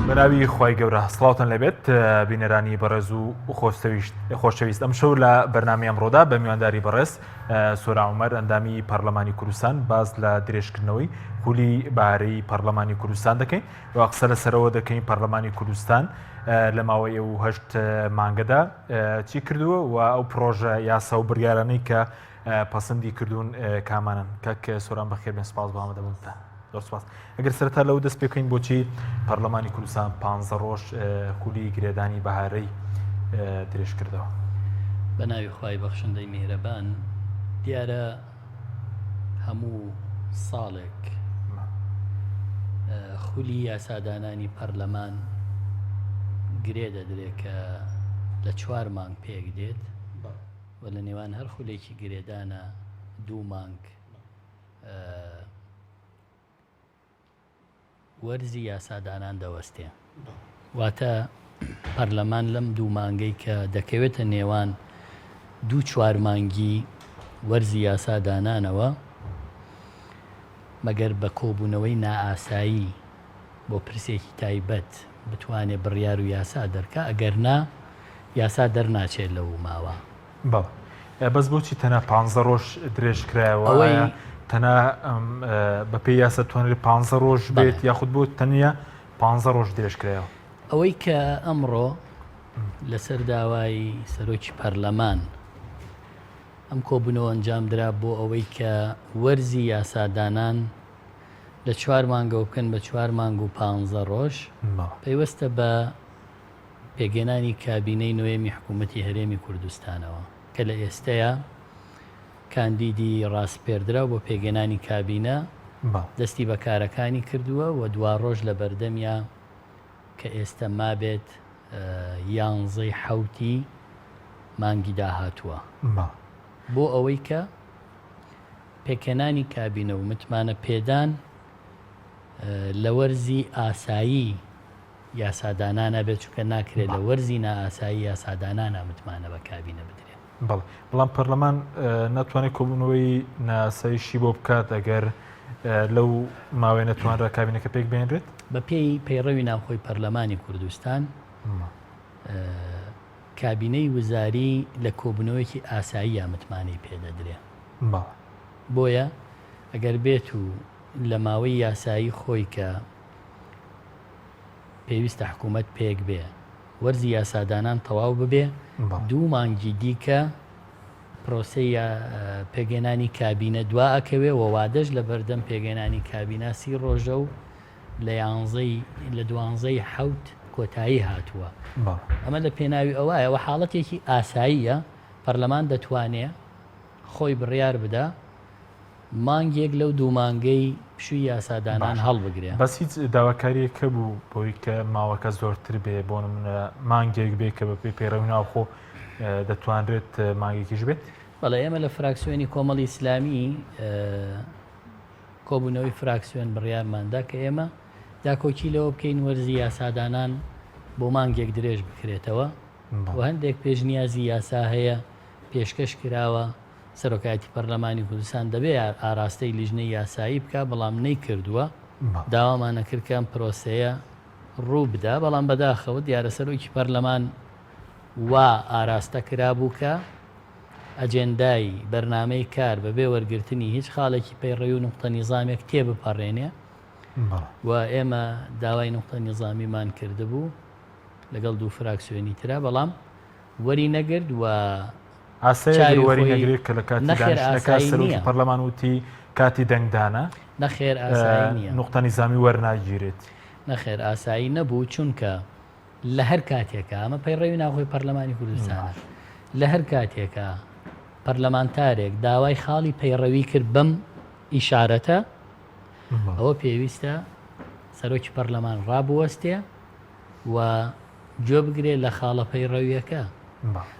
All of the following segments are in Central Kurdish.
بەناوی خی گەورە سڵاوتان لەبێت بینەرانی بەڕێز و خۆشەویست ئەم شەو لە بەرنامی ئەمڕۆدا بە میوانداری بەڕێز سۆرا عومەر ئەندامی پەرلەمانی کوردستان باز لە درێژکردنەوەی خولی بارەی پەرلەمانی کوردستان دەکەین و قسە لەسەرەوە دەکەین پەرلەمانی کوردستان لە ماوەی ئەو 8 مانگەدا چی کردووە و ئەو پرۆژە یاسا و بڕیارانەی کە پەسەندی کردوون کامانن کاک سۆران بەخێر بێن سپاس بۆ ئامادەبوونتان. دەرسپاس. ئەگەر سەرەتا لەو دەست پێکەین بۆچی پەرلەمانی کوردستان 15 ڕۆژ خولی گرێدانی بەهارەی درێژ کردەوە؟ بە ناوی خوای بەخشندەی میهرەبان، دیارە هەموو ساڵێک خولی یاسادانانی پەرلەمان گرێ دەدرێت کە لە 4 مانگ پێک دێت و لە نێوان هەر خولێکی گرێدانە 2 مانگ وەرزی یاسادانان دەوەستێ. واتە پەرلەمان لەم 2 مانگەی کە دەکەوێتە نێوان 2-4 مانگی وەرزی یاسادانانەوە، مەگەر بە کۆبوونەوەی نائاسایی بۆ پرسێکی تایبەت بتوانێت بڕیار و یاسا دەرکا، ئەگەر نا یاسا دەرناچێت لەو ماوە. بەس بۆچی تەنە 15 ڕۆژ درێژ کرایەوە؟ تەنە بەپێی یاسا توانێت 15 ڕۆژ بێت یاخود بۆ تەنیا 15 ڕۆژ درێژ کرایەوە؟ ئەوەی کە ئەمڕۆ لەسەر داوای سەرۆکی پەرلەمان ئەم کۆبوونەوە ئەنجامدرا بۆ ئەوەی کە وەرزی یاسادانان لە 4 مانگەوە بکەن بە 4 مانگ و 15 ڕۆژ، پەیوەستە بە پێگەێنانی کابینەی نوێمی حکوومەتی هەرێمی کوردستانەوە کە لە ئێستەیە کاندیدی ڕاستپێردرا بۆ پێگەێنانی کابینە دەستی بە کارەکانی کردووە و 2 ڕۆژ لە بەردەمیا کە ئێستا مابێت 11 حوتی مانگی داهاتووە بۆ ئەوەی کە پێکەێنانی کابینە و متمانە پێدان لە وەرزی ئاسایی یاسادانانە بێت، چونکە ناکرێت لە وەرزی نائاسایی یاسادانانە متمانە بە کابینە بدرێت. بەڵام پەرلەمان ناتوانێت کۆبوونەوەی ناساییشی بۆ بکات ئەگەر لەو ماوەی نەتوانرا کابینەکە پێک بێنرێت؟ بە پێی پەیڕەوی ناوخۆی پەرلەمانی کوردستان کابینەی وزاری لە کۆبوونەوەیەکی ئاسایی یا متمانەی پێدەدرێت. بۆیە ئەگەر بێت و لە ماوەی یاسایی خۆی کە پێویستە حکوومەت پێک بێ وەرزی یاسادانان تەواو ببێ، 2 مانگی دیکە پرۆسەی پێگەێنانی کابینە دوا ئەکەوێ و وادەش لە بەردەم پێگەێنانی کابینە 30 ڕۆژە و لە 12 حوت کۆتایی هاتووە. ئەمە لە پێناوی ئەوایە و حاڵەتێکی ئاساییە پەرلەمان دەتوانێت خۆی بڕیار بدە مانگێک لەو 2 مانگەی پشووی یاسادانان هەڵبگرێت. بەس هیچ داواکاریەکە بوو بۆی کە ماوەکە زۆرتر بێ، بۆ نمونە مانگێک بێ کە بە پێی پەیڕەوی ناوخۆ دەتوانرێت مانگێکیش بێت؟ بەڵێ ئێمە لە فراکسیۆنی کۆمەڵی ئیسلامی کۆبوونەوەی فراکسیۆن بڕیارماندا کە ئێمە داکۆکی لەوە بکەین وەرزی یاسادانان بۆ مانگێک درێژ بکرێتەوە و هەندێک پێشنیازی یاسا هەیە پێشکەش کراوە سەرۆکایەتی پەرلەمانی کوردستان دەبێت ئاراستەی لیژنەی یاسایی بکە، بەڵام نەیکردووە. داوامانە کردکەم پرۆسەیە ڕوو بدا، بەڵام بەداخەوە دیارە سەرۆکی پەرلەمان وا ئاراستە کرابوو کە ئەجێندای بەرنامەی کار بەبێ وەرگرتنی هیچ خاڵێکی پەیڕەوی و نوقتە نیزامێک تێبپەڕێنێ و ئێمە داوای نوقتە نیزامیمان کردبوو لەگەڵ 2 فراکسیۆنی ترا، بەڵام وەری نەگرت و ئاساییوەری نەگرێت کە لە کاتی دانیشتنەکە سەرۆکی پەرلەمان وتی کاتی دەنگدانە نەخێر ئاسایی نییە، نوقتە نیزامی وەرناگیرێت. نەخێر ئاسایی نەبوو، چونکە لە هەر کاتێکە ئەمە پەیڕەوی ناوخۆی پەرلەمانی کوردستانە، لە هەر کاتێکە پەرلەمانتارێک داوای خاڵی پەیڕەوی کرد بەم ئیشارەتە، ئەوە پێویستە سەرۆکی پەرلەمان ڕابوەستێ و گوێ بگرێت لە خاڵە پەیڕەویەکە.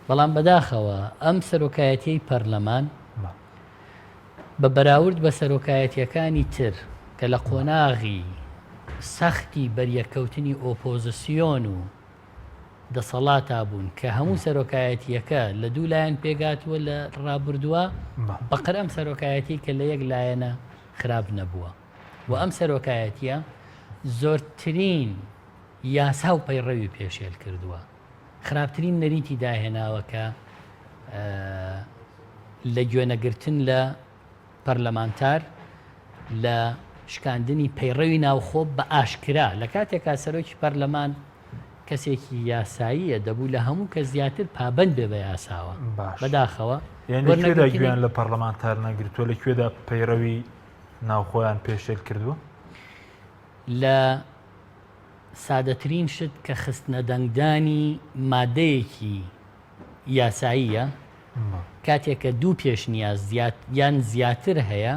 بەڵام بەداخەوە ئەم سەرۆکایەتی پەرلەمان بە بەراورد بە سەرۆکایەتیەکانی تر کە لە قۆناغی سەختی بەریەکەوتنی ئۆپۆزیسیۆن و دەسەڵاتا بوون کە هەموو سەرۆکایەتیەکە لە 2 لایەن پێگاتووە لە ڕابردووە، بەقەر ئەم سەرۆکایەتی کە لە 1 لایەنە خراپ نەبووە و ئەم سەرۆکایەتیە زۆرترین یاسا و پەیڕەوی پێشێل کردووە. خراپترین نەریتی داهێناوەکە لە گوێنەگرتن لە پەرلەمانتار لە شکاندنی پەیڕەوی ناوخۆ بە ئاشکرا لە کاتێکا سەرۆکی پەرلەمان کەسێکی یاساییە دەبوو لە هەموو کە زیاتر پابند بێ بە یاساوە بەداخەوە لەکوێدا گوێیان لە پەرلەمانتار نەگرتووە لەکوێدا پەیڕەوی ناوخۆیان پێشێل کردووە لە سادەترین شت کە خستنە دەنگدانی مادەیەکی یاساییە کاتێککە دوو پێشنیاز یان زیاتر هەیە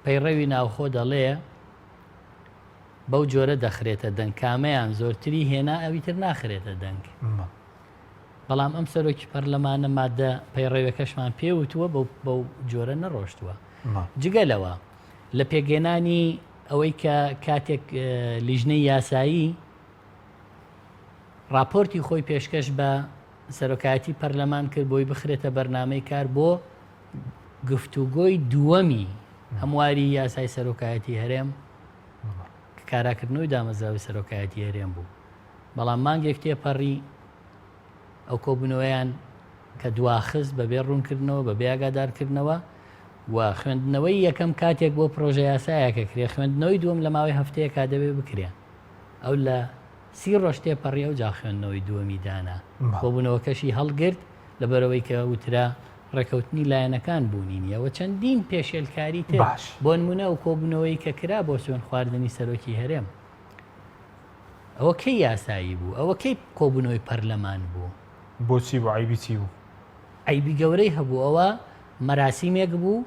پەیڕەوی ناوخۆ دەڵێ بەو جۆرە دەخرێتە دەنگ کامەیان زۆرتری هێنا ئەویتر ناخرێتە دەنگ. بەڵام ئەم سەرۆکی پەرلەمانە مادە پەیڕەوەکەشمان پێوتووە بەو جۆرە نەڕۆشتووە. جگەلەوە لە پێگەێنانی ئەوەی کە کاتێک لیژنەی یاسایی راپۆرتی خۆی پێشکەش بە سەرۆکایەتی پەرلەمان کرد بۆی بخرێتە بەرنامەی کار بۆ گفتوگۆی دووەمی هەمواری یاسای سەرۆکایەتی هەرێم کە کاراکردنەوەی دامەزراوی سەرۆکایەتی هەرێم بوو. بەڵام مانگێک تێپەڕی ئەو کۆبوونەوەیان کە دواخست بەبێ ڕوونکردنەوە بەبێ ئاگادارکردنەوە و خوێندنەوەی یەکەم کاتێک بۆ پرۆژە یاسایەکە کرێ خوێندنەوەی دووەم لە ماوەی هەفتەیەکا دەبێ بکرێ ئەو لە 30 ڕۆژ تێپەڕی ئەو جا خوێندنەوەی دووەمی دانا کۆبوونەوەکەشی هەڵگرت لەبەرەوەی کە وترا ڕێکەوتنی لایەنەکان بوونی نیە و چەندین پێشێلکاری تر بۆ نمونە و کۆبوونەوەی کە کرا بۆ سوێن خواردنی سەرۆکی هەرێم ئەوە کەی یاسایی بوو ئەوە کەی کۆبوونەوەی پەرلەمان بوو بۆچی بۆ عیبی چی بوو عیبی گەورەی هەبوو ئەوە مەراسیمێک بوو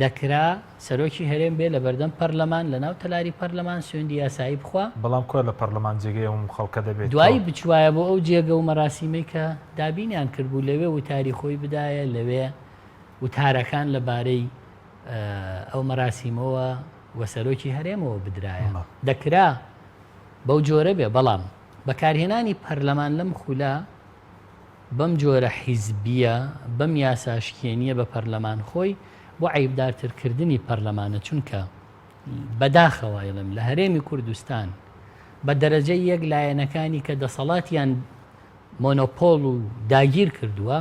دەکرا سەرۆکی هەرێم بێ لە بەردەم پەرلەمان لە ناو تەلاری پەرلەمان سوێندی یاسایی بخوا بەڵام کۆ لە پەرلەمان جێگەی و خەڵکە دەبێت دوایی بچوایە بۆ ئەو جێگە و مەراسیمەی کە دابینیان کردبوو لەوێ وتاری خۆی بدایە لەوێ وتارەکان لەبارەی ئەو مەراسیمەوە وە سەرۆکی هەرێمەوە بدرایە دەکرا بەو جۆرە بێ بەڵام بەکارهێنانی پەرلەمان لەم خولە بەم جۆرە حیزبیە بەم یاساشکێنیە بە پەرلەمان خۆی بۆ عیبدارترکردنی پەرلەمانە چونکە بەداخەوایڵم لە هەرێمی کوردستان بە دەرەجەی یەک لایەنەکانی کە دەسەڵاتیان مۆنۆپۆل و داگیر کردووە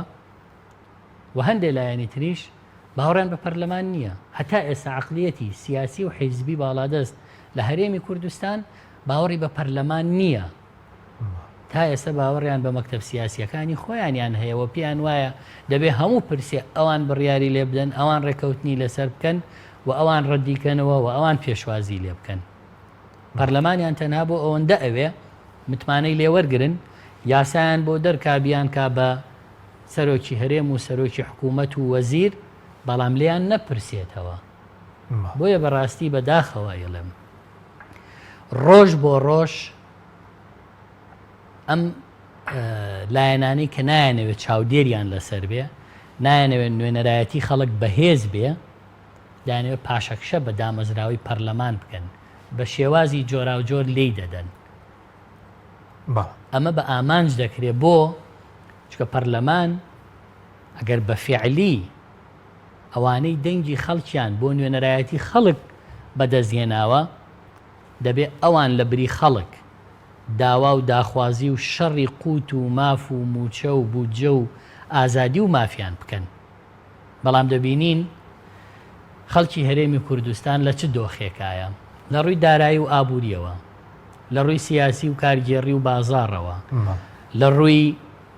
و هەندێک لایەنی تریش باوەڕیان بە پەرلەمان نییە هەتا ئێستا عەقلیەتی سیاسی و حیزبی باڵادەست لە هەرێمی کوردستان باوەڕی بە پەرلەمان نییە تا ئێستا باوەڕیان بە مەکتەب سیاسیەکانی خۆیانیان هەیەوە پێیان وایە دەبێ هەموو پرسێ ئەوان بڕیاری لێ بدەن ئەوان ڕێکەوتنی لەسەر بکەن و ئەوان ڕەدیکەنەوە و ئەوان پێشوازی لێ بکەن پەرلەمانیان تەنها بۆ ئەوەندە ئەوێ متمانەی لێوەرگرن یاسایان بۆ دەرکابیان کا بە سەرۆکی هەرێم و سەرۆکی حکوومەت و وەزیر بەڵام لێیان نەپرسێتەوە بۆیە بەڕاستی بەداخەوە یڵێم ڕۆژ بۆ ڕۆژ ئەم لایەنانەی کە نایانەوێت چاودێریان لەسەر بێ نایانەوێت نوێنەرایەتی خەڵک بەهێز بێ دایانەوێت پاشەکشە بە دامەزراوی پەرلەمان بکەن بە شێوازی جۆرا و جۆر لێی دەدەن ئەمە بە ئامانج دەکرێت بۆ چکە پەرلەمان ئەگەر بە فیعلی ئەوانەی دەنگی خەڵکیان بۆ نوێنەرایەتی خەڵک بەدەستهێناوە دەبێت ئەوان لە بری خەڵک داوا و داخوازی و شەڕی قوت و ماف و موچە و بودجە و ئازادی و مافیان بکەن بەڵام دەبینین خەڵکی هەرێمی کوردستان لە چ دۆخێکایە لە ڕووی دارایی و ئابوووریەوە لە ڕووی سیاسی و کارگێڕی و بازاڕەوە لە ڕووی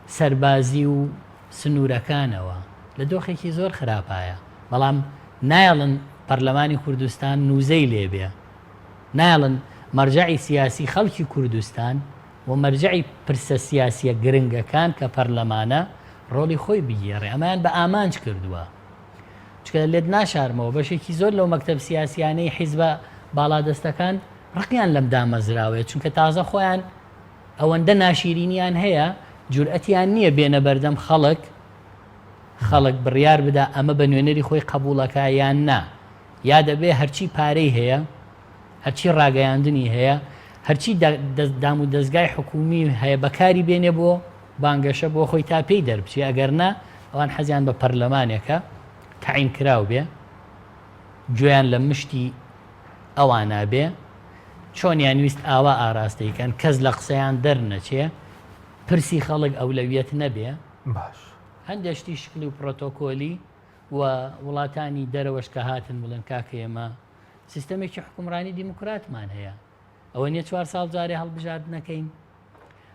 سەربازی و سنوورەکانەوە لە دۆخێکی زۆر خراپایە بەڵام نایڵن پەرلەمانی کوردستان نوزەی لێبێ نایڵن مەرجعی سیاسی خەڵکی کوردستان و مەرجعی پرسە سیاسیە گرنگەکان کە پەرلەمانە ڕۆڵی خۆی بگێڕێ ئەمایان بە ئامانج کردووە چکە لێت ناشارمەوە بەشێکی زۆر لەو مەکتەب سیاسیانەی حیزبە باڵادەستەکان ڕقیان لەم دامەزراوێت چونکە تازە خۆیان ئەوەندە ناشیرینیان هەیە جورئەتیان نییە بێنە بەردەم خەڵک بڕیار بدا ئەمە بە نوێنەری خۆی قبوڵەکە یان نا یا دەبێ هەرچی پارەی هەیە هەرچی ڕاگەیاندنی هەیە هەرچی دام و دەستگای حکومی هەیە بەکاری بێنێ بۆ بانگەشە بۆ خۆی تا پێی دەربچی ئەگەر نا ئەوان حەزیان بە پەرلەمانێکە تعین کراو بێ گوێیان لە مشتی ئەوانە بێ چۆنیان ویست ئاوا ئاراستەیکەن کەس لە قسەیان دەرنەچێ پرسی خەڵک ئەولەویەت نەبێ باش هەندێشتی شکلی و پرۆتۆکۆلی و وڵاتانی دەرەوەش کە هاتن بڵێن کاکە ئێمە سیستەمێکی حکومڕانی دیموکراتمان هەیە ئەوە نییە 4 ساڵ جارێ هەڵبژاردنەکەین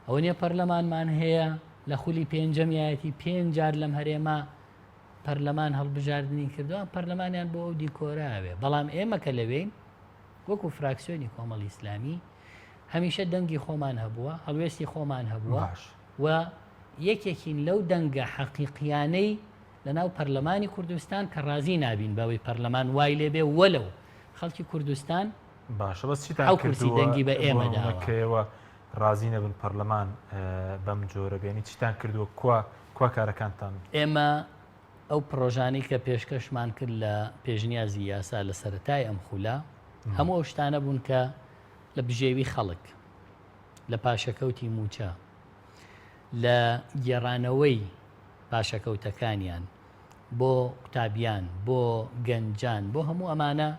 ئەوە نییە پەرلەمانمان هەیە لە خولی پێنجەمیایەتی 5 جار لەم هەرێما پەرلەمان هەڵبژاردننی کردووە پەرلەمانیان بۆ ئەو دیکۆراوێ بەڵام ئێمە کە لەوێین وەکو فراکسیۆنی کۆمەڵ ئیسلامی هەمیشە دەنگی خۆمان هەبووە هەڵوێستی خۆمان هەبووە و یەکێکین لەو دەنگە حەقیقیانەی لە ناو پەرلەمانی کوردستان کە ڕازی نابین بەوەی پەرلەمان وای لێبێ وەلەو خەڵکی کوردستان باشە بەس چیتان کورسی دەنگی بە ئێمەداوە ڕازی نەبن پەرلەمان بەم جۆرە بێنی چیتان کردووە کوا کارەکانتان ئێمە ئەو پرۆژانەی کە پێشکەشمان کرد لە پێشنیازی یاسا لە سەرەتای ئەم خولا هەموو ئەو شتانە بوون کە لە بژێوی خەڵک لە پاشەکەوتی موچە لە گێڕانەوەی پاشەکەوتەکانیان بۆ قوتابیان بۆ گەنجان بۆ هەموو ئەمانە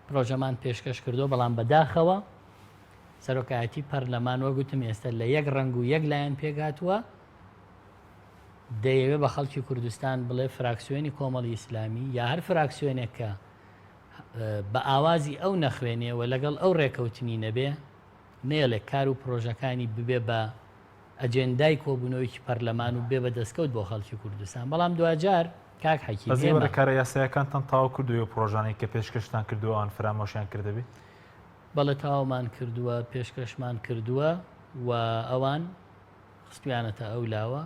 پرۆژەمان پێشکەش کردو بەڵام بەداخەوە سەرۆکایەتی پەرلەمان وەگوتم ئێستا لە یەک ڕنگ و یەک لایەن پێگاتووە دەیەوێت بە خەڵکی کوردستان بڵێ فراکسیۆنی کۆمەڵی ئیسلامی یا هەر فراکسیۆنێک کە بە ئاوازی ئەو نەخوێنێەوە لەگەڵ ئەو ڕێکەوتنی نەبێ نێڵێک کار و پرۆژەکانی ببێ بە ئەجێندای کۆبوونەوەیکی پەرلەمان و بێ بە دەستکەوت بۆ خەڵکی کوردستان بەڵام دوجار کاک حەکیم کارە یاسایەکانتان تاوا کردووە پرۆژانەی کە پێشکەشتان کردووە ئەوان فرامۆشیان کردەبێ بەڵێ تاوامان کردووە پێشکەشمان کردووە و ئەوان خستویانەتە ئەو لاوە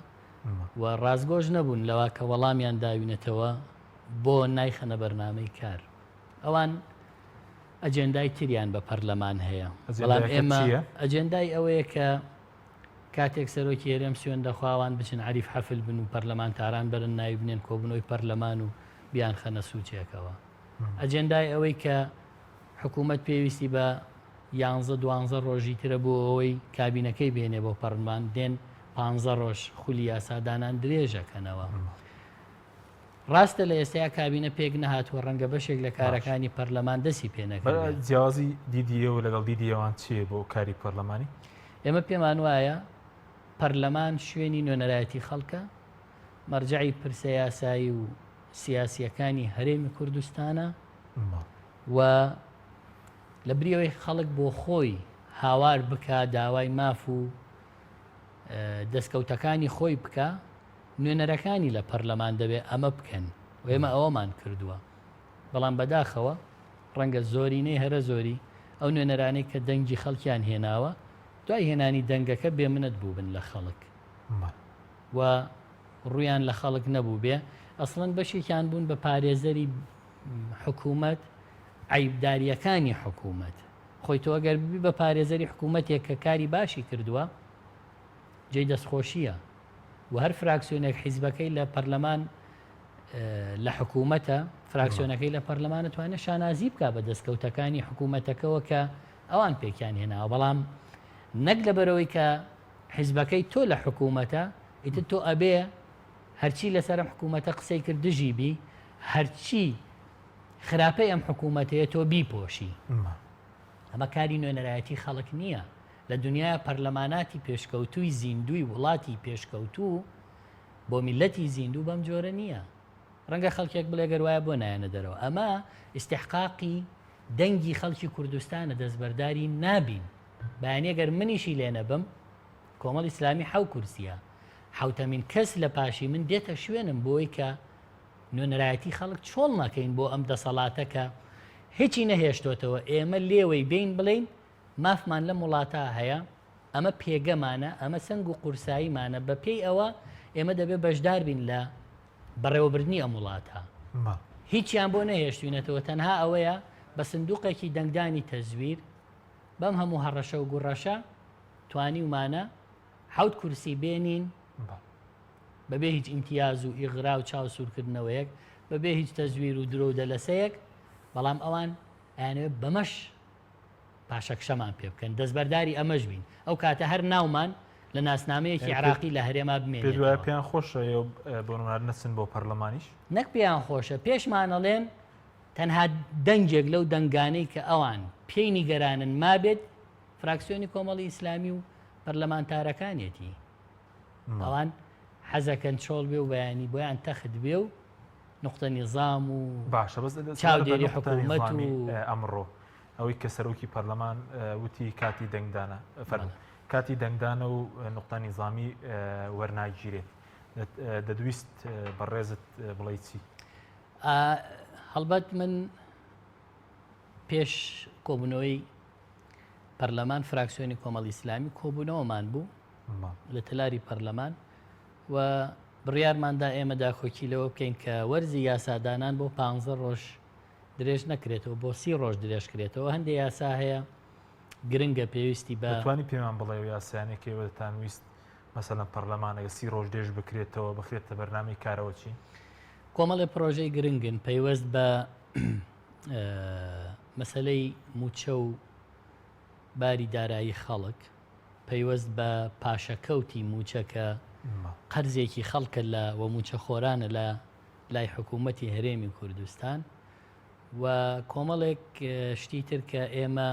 و ڕازگۆژ نەبوون لەوە کە وەڵامیان داوینێتەوە بۆ نایخەنە بەرنامەی کار ئەوان ئەجێندای تریان بە پەرلەمان هەیە بەڵام ئێمە ئەجێندای ئەوەیە کە کاتێک سەرۆکی هێرێم سوێن دەخواوان بچن عریف حەفل بن و پەرلەمانتاران بەرن ناوی بنێن کۆبنەوەی پەرلەمان و بیان خەنە سوچێکەوە ئەجێندای ئەوەی کە حکوومەت پێویستی بە 11-12 ڕۆژی ترە بۆ ئەوەی کابینەکەی بێنێ بۆ پەرلەمان دێن 15 ڕۆژ خولی یاسادانان درێژەکەنەوە ڕاستە لە ئێستایا کابینە پێک نەهاتوە ڕەنگە بەشێک لە کارەکانی پەرلەمان دەسی پێنەکە جیازی دیدیە و لەگەڵ دیدیەوان چیە بۆ کاری پەرلەمانی ئێمە پێمان وایە پەرلەمان شوێنی نوێنەرایەتی خەڵکە مەرجعی پرسە یاسایی و سیاسیەکانی هەرێمی کوردستانە و لە بریەوەی خەڵک بۆ خۆی هاوار بکە داوای ماف و دەستکەوتەکانی خۆی بکە نوێنەرەکانی لە پەرلەمان دەبێت ئەمە بکەن و ئێمە ئەوەمان کردووە بەڵام بەداخەوە ڕەنگە زۆرینەی هەرە زۆری ئەو نوێنەرانەی کە دەنگی خەڵکیان هێناوە دوای هێنانی دەنگەکە بێمنەت بوو بن لە خەڵک و ڕویان لە خەڵک نەبوو بێ ئەسڵەن بەشێکیان بوون بە پارێزەری حکوومەت عیبداریەکانی حکوومەت خۆی تۆ ئەگەر ببی بە پارێزەری حکوومەتێک کە کاری باشی کردووە جێی دەستخۆشیە و هەر فراکسیۆنێک حیزبەکەی لە پەرلەمان لە حکوومەتە فراکسیۆنەکەی لە پەرلەمان توانێت شانازی بکە بە دەستکەوتەکانی حکوومەتەکەەوە کە ئەوان پێکیان هێناوە بەڵام نەک لەبەرەوەی کە حیزبەکەی تۆ لە حکوومەتە ئیتر تۆ ئەبێ هەرچی لەسەر حکوومەتە قسەی کرد دژیبی هەرچی خراپەی ئەم حکوومەتەیە تۆ بیپۆشی ئەمە کاری نوێنەرایەتی خەڵک نییە لە دنیای پەرلەماناتی پێشکەوتووی زیندوی وڵاتی پێشکەوتوو بۆ میلەتی زیندوو بەم جۆرە نییە ڕەنگە خەڵکێک بڵێ گەروایە بۆ نایەنە دەرەوە ئەمە ئیستحقاقی دەنگی خەڵکی کوردستانە دەستبەرداری نابین بەیانێگەر منیشی لێنە بم کۆمەڵ ئیسلامی 7 کورسیە 7مین کەس لە پاشی من دێتە شوێنم بۆی کە نوێنەرایەتی خەڵک چۆڵ ناکەین بۆ ئەم دەسەڵاتەکە هیچی نەهێشتۆتەوە ئێمە لێوەی بین بڵین مافمان لە وڵاتە هەیە ئەمە پێگەمانە ئەمە سنگ و قورساییمانە بە پێی ئەوە ئێمە دەبێت بەشدار بین لە بەڕێوەبردننی ئەم وڵاتە هیچیان بۆ نەهێشتوینەتەوە تەنها ئەوەیە بە سندوقێکی دەنگدانی تەزویر بەم هەموو هەڕەشە و گوڕەشە توانی ومانە 7 کورسی بێنین بەبێ هیچ ئیمتیاز و ئیغرا و چاو سوورکردنەوەیەک بەبێ هیچ تەزویر و درۆ و دەلەسەیەک بەڵام ئەوان ئەیانەوێت بەمەش پاشەکشەمان پێ بکەن دەستبەرداری ئەمەش بین ئەو کاتە هەر ناومان لە ناسنامەیەکی عراقی لە هەرێما بمێنێتەوە پێیان خۆشە بۆ نەچن بۆ پەرلەمانیش نەک پێیان خۆشە پێشمانەڵێن تەنها دەنگێک لەو دەنگانەی کە ئەوان پێی نیگەرانن مابێت فراکسیۆنی کۆمەڵی ئیسلامی و پەرلەمانتارەکانێتی ئەوان حەزەکەن چۆڵ بێ و بەیانی بۆیان تەخت بێ و نقطە نیظام و باشە بەس چاودێری حکوومەت و ئەمڕۆ ئەوەی کە سەرۆکی پەرلەمان وتی کاتی دەنگدانە کاتی دەنگدانە و نقطە نیظامی وەرناگیرێت دەدویست بەڕێزت بڵێ چی؟ هەڵبەت من پێش کۆبوونەوەی پەرلەمان فراکسیۆنی کۆمەڵی ئیسلامی کۆبوونەوەمان بوو لە تەلاری پەرلەمان و بڕیارماندا ئێمە داخۆکیلەوە بکەین کە وەرزی یاسادانان بۆ 15 ڕۆژ درێژ نەکرێتەوە بۆ 30 ڕۆژ درێژکرێتەوە هەندێک یاسا هەیە گرنگە پێویستی بە دەتوانی پێمان بڵێ و یاسایانێکەوەتان ویست مەسەلەن پەرلەمانەکە 30 ڕۆژ دێژ بکرێتەوە بخرێتە بەرنامەی کارەوە چی؟ کۆمەڵی پرۆژەی گرنگن پەیوەست بە مەسەلەی موچە و باری دارایی خەڵک پەیوەست بە پاشەکەوتی موچەکە قەرزێکی خەڵکە لە و موچەخۆرانە لە لای حکوومەتی هەرێمی کوردستان و کۆمەڵێک شتی تر کە ئێمە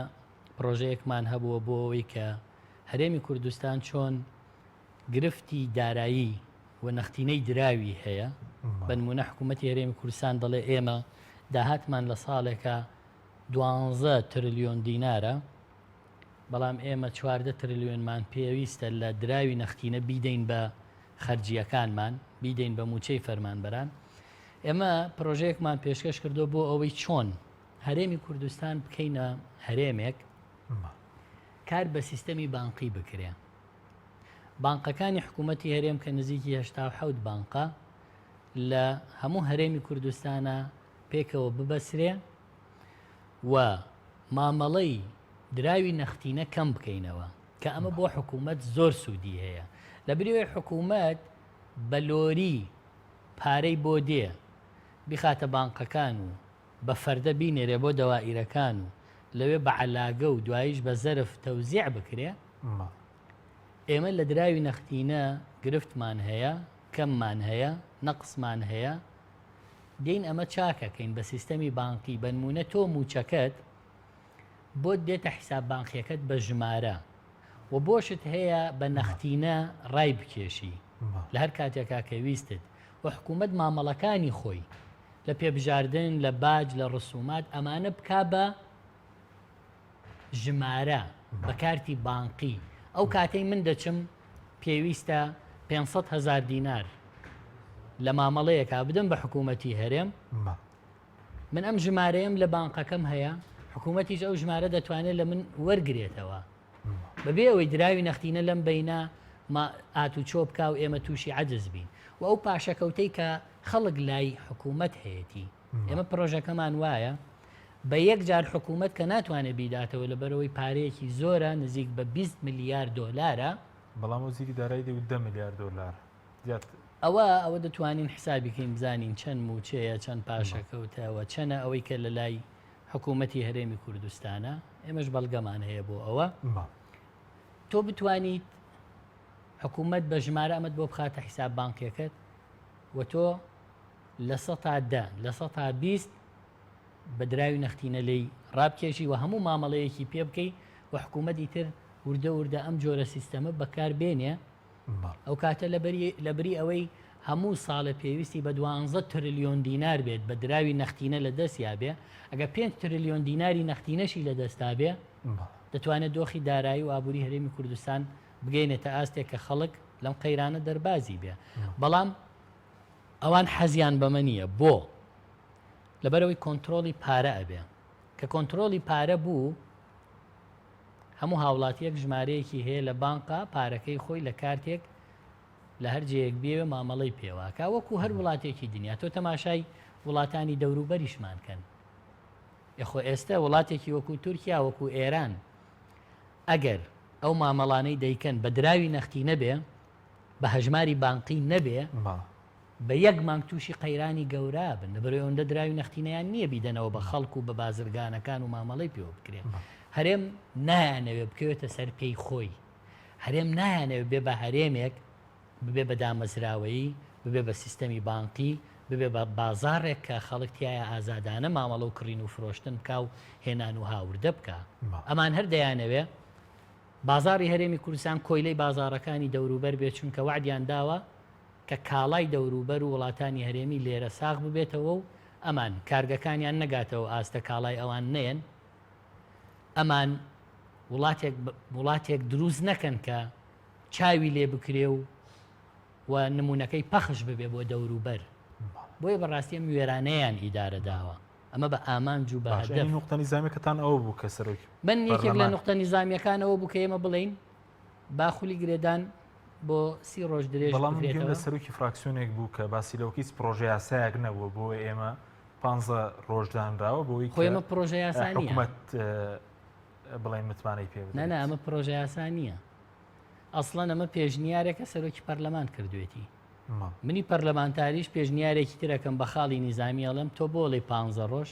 پرۆژەیەکمان هەبووە بۆ ئەوەی کە هەرێمی کوردستان چۆن گرفتی دارایی و نەختینەی دراوی هەیە بە نمونە حکوومەتی هەرێمی کوردستان دەڵێ ئێمە داهاتمان لە ساڵێکە 12 تریلیۆن دینارە بەڵام ئێمە 14 تریلیۆنمان پێویستە لە دراوی نەختینە بیدەین بە خەرجیەکانمان بیدەین بە موچەی فەرمانبەران ئێمە پرۆژەیەکمان پێشکەش کردو بۆ ئەوەی چۆن هەرێمی کوردستان بکەینە هەرێمێک کار بە سیستەمی بانقی بکرێ بانقەکانی حکوومەتی هەرێم کە نزیکی 87 بانقە لە هەموو هەرێمی کوردستانە پێکەوە ببەسرێ و مامەڵەی دراوی نەختینە کەم بکەینەوە کە ئەمە بۆ حکوومەت زۆر سوودی هەیە لە بریوەی حکوومەت بە لۆری پارەی بۆ دێ بخاتە بانقەکان و بە فەردە بینێرێ بۆ دەوائیرەکان و لەوێ بە عەلاگە و دواییش بە زەرف تەوزیع بکرێ ئێمە لە دراوی نەختینە گرفتمان هەیە کەممان هەیە نەقسمان هەیە دێین ئەمە چاکەکەین بە سیستەمی بانقی بە نمونە تۆ موچەکەت بۆ دێتە حیساب بانقیەکەت بە ژمارە و بۆشت هەیە بە نەختینە ڕای بکێشی لە هەر کاتێکا کە ویستت و حکوومەت مامەڵەکانی خۆی لە پێبژاردن لە باج لە ڕسومات ئەمانە بکا بە ژمارە بە کارتی بانقی ئەو کاتەی من دەچم پێویستە 500,000 دینار لە مامەڵەیەکا بدەم بە حکوومەتی هەرێم من ئەم ژمارەیەم لە بانقەکەم هەیە حکوومەتیش ئەو ژمارە دەتوانێت لە من وەرگێتەوە بەبێ ئەوەی دراوی نەختینە لەم بەینە ئات و چۆ بکا و ئێمە تووشی عەجز بین و ئەو پاشەکەوتەی کە خەڵک لای حکوومەت هەیەی ئێمە پرۆژەکەمان وایە بە یەک جار حکوومەت کە ناتوانێت بیداتەوە لەبەرەوەی پارەیەکی زۆرە نزیک بە 20 میلیارد دۆلارە بەڵام وەزیری دارایی دەوت 10 میلیارد دۆلار ئەوە دەتوانین حسابیکەین بزانین چەند موچەیە چەند پاشەکەوتەوە چەنە ئەوەی کە لە لای حکوومەتی هەرێمی کوردستانە ئێمەش بەڵگەمان هەیە بۆ ئەوە تۆ بتوانیت حکوومەت بە ژمارە ئەمەد بۆ بخاتە حیساب بانکیەکەت و تۆ لە 100 لە 120 بە دراوی نەختینە لی ڕابکێشی و هەموو مامەڵەیەکی پێ بکەی و حکوومەتی تر وردە ئەم جۆرە سیستەمە بەکاربێنێ ئەو کاتە لەبری ئەوەی هەموو ساڵە پێویستی بە 12 تریلیۆن دینار بێت بە دراوی نەختینە لە دەستیا بێ ئەگە 5 تریلیۆن دیناری نەختینەشی لە دەستا بێ دەتوانێت دۆخی دارایی و ئابووری هەرێمی کوردستان بگەینێتە ئاستێک کە خەڵک لەم قەیرانە دەربازی بێ بەڵام ئەوان حەزیان بەمە نییە بۆ لەبەرەوەی کۆنتترۆلی پارە ئەبێ کە کۆنتترۆلی پارە بوو هەموو هاوڵاتیەک ژمارەیەکی هەیە لە بانقا پارەکەی خۆی لە کارتێک لە هەر جەیەک بێوێ مامەڵەی پێواکە وەکو هەر وڵاتێکی دنیا تۆ تەماشای وڵاتانی دەوروبەریشمان کەن یخۆ ئێستا وڵاتێکی وەکو تورکیا وەکو ئێران ئەگەر ئەو مامەڵانەی دەیکەن بە دراوی نەختی نەبێ بە هەژماری بانقی نەبێ بە یەک مانگ تووشی قەیرانی گەورە بن لەبەرەوەی ئەوەندە دراوی نەختینەیان نییە بیدەنەوە بە خەڵکو و بە بازرگانەکان و مامەڵەی پێوە بکرێن هەرێم نایانەوێ بکەوێتە سەر پێی خۆی هەرێم نایانەوێ بێ بە هەرێمێک ببێ بە دامەزراوەیی ببێ بە سیستەمی بانقی ببێ بە بازارێک کە خەڵک تایە ئازادانە مامەڵە و کڕین و فرۆشتن بکە و هێنان و هاوردە بکە ئەمان هەر دەیانەوێ بازاری هەرێمی کوردستان کۆیلەی بازارەکانی دەوروبەر بێت چونکە وعدیان داوە کە کاڵای دەوروبەر و وڵاتانی هەرێمی لێرە ساغ ببێتەوە و ئەمان کارگەکانیان نەگاتەوە ئاستە کاڵای ئەوان نێن ئەمان وڵاتێک دروست نەکەن کە چاوی لێ بکرێ و نمونونەکەی پەخش ببێ بۆ دەوروبەر بۆیە بەڕاستی ئەم وێرانەیان ئیدارە داوە ئەمە بە ئامانج و بە هەدەف نقطە نیزامیەکەتان ئەوە بوو کە سەرۆکی من یەکێک لە نقطە نیزامیەکانەوە بوو کە ئێمە بڵین باخولی گرێدان بۆ 30 ڕۆژ درێژ بەڵام لە سەرۆکی فراکسیۆنێک بوو کە باسی لەو هیچ پرۆژه یاسایەک نەبووە بۆ ئێمە 15 ڕۆژدانراوە بۆی خۆی ئێمە پرۆژه یاسا نییە حکوومەت بڵین متمانەی پێ بدەین. نە ئەمە پرۆژه یاسا نییە ئەسڵەن ئەمە پێشنیارێکە سەرۆکی پەرلەمان کردوێتی منی پەرلەمانتاریش پێشنیارێکی ترەکەم بە خاڵی نظامی ئەڵێم تۆ بۆڵی 15 ڕۆژ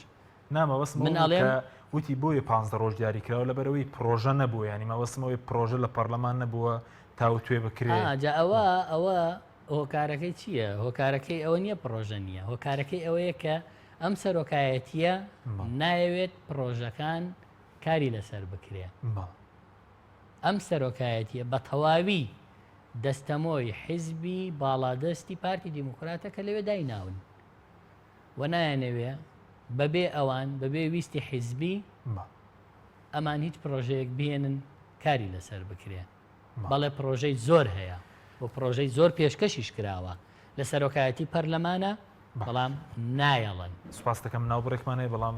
نامەوەسم من ئەڵێم وتی بۆیە 15 ڕۆژ دیاریکراوە لەبەرەوەی پرۆژە نەبووە ینی مەوەسمەوەی پرۆژە لە پەرلەمان نەبووە تاوتوێ بکرێت جا ئەوە هۆکارەکەی چییە؟ هۆکارەکەی ئەوە نییە پرۆژە نییە هۆکارەکەی ئەوەیە کە ئەم سەرۆکایەتیە نایەوێت پرۆژەکان کاری لەسەر بکرێ ئەم سەرۆکایەتیە بە تەواوی دەستەمۆی حیزبی باڵادەستی پارتی دیموکراتە کە لەوێ دایناون و نایانەوێ بەبێ ئەوان بەبێ ویستی حیزبی ئەمان هیچ پرۆژەیەک بێنن کاری لەسەر بکرێ بەڵێ پرۆژەی زۆر هەیە بۆ پرۆژەی زۆر پێشکەشیش کراوە لە سەرۆکایەتی پەرلەمانە بەڵام نایەڵن. سوپاس دەکەم ناوبڕێکمانەیە بەڵام